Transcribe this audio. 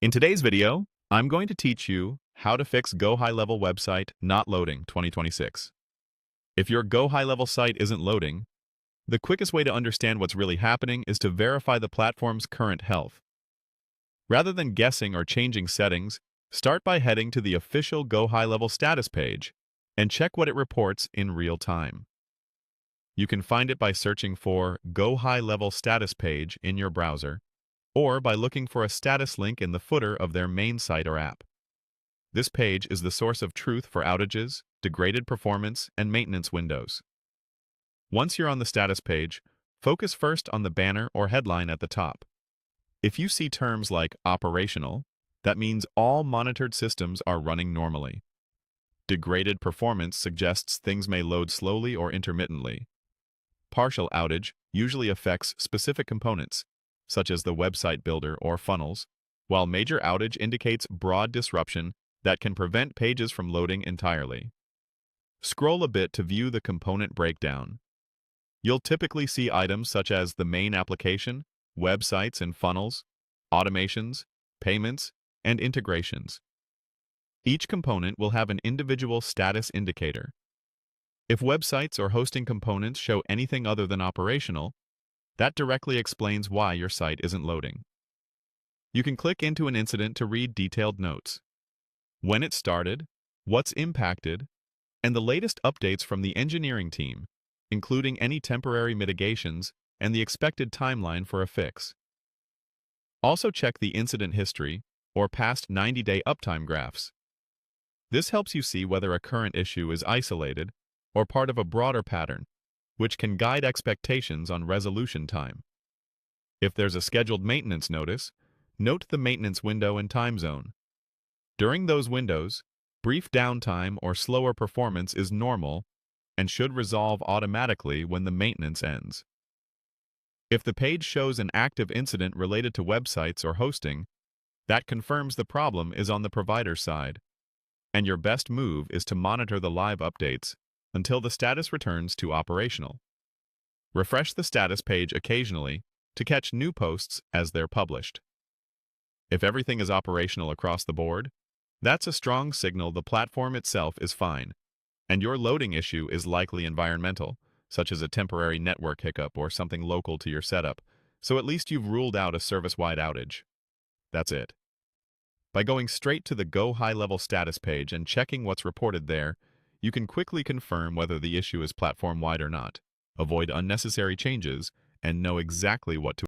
In today's video, I'm going to teach you how to fix GoHighLevel website not loading 2026. If your GoHighLevel site isn't loading, the quickest way to understand what's really happening is to verify the platform's current health. Rather than guessing or changing settings, start by heading to the official GoHighLevel status page and check what it reports in real time. You can find it by searching for GoHighLevel status page in your browser, or by looking for a status link in the footer of their main site or app. This page is the source of truth for outages, degraded performance, and maintenance windows. Once you're on the status page, focus first on the banner or headline at the top. If you see terms like operational, that means all monitored systems are running normally. Degraded performance suggests things may load slowly or intermittently. Partial outage usually affects specific components, such as the website builder or funnels, while major outage indicates broad disruption that can prevent pages from loading entirely. Scroll a bit to view the component breakdown. You'll typically see items such as the main application, websites and funnels, automations, payments, and integrations. Each component will have an individual status indicator. If websites or hosting components show anything other than operational, that directly explains why your site isn't loading. You can click into an incident to read detailed notes. When it started, what's impacted, and the latest updates from the engineering team, including any temporary mitigations and the expected timeline for a fix. Also check the incident history or past 90-day uptime graphs. This helps you see whether a current issue is isolated or part of a broader pattern, which can guide expectations on resolution time. If there's a scheduled maintenance notice, note the maintenance window and time zone. During those windows, brief downtime or slower performance is normal and should resolve automatically when the maintenance ends. If the page shows an active incident related to websites or hosting, that confirms the problem is on the provider's side, and your best move is to monitor the live updates until the status returns to operational. Refresh the status page occasionally to catch new posts as they're published. If everything is operational across the board, that's a strong signal the platform itself is fine, and your loading issue is likely environmental, such as a temporary network hiccup or something local to your setup, so at least you've ruled out a service-wide outage. That's it. By going straight to the GoHighLevel status page and checking what's reported there, you can quickly confirm whether the issue is platform-wide or not, avoid unnecessary changes, and know exactly what to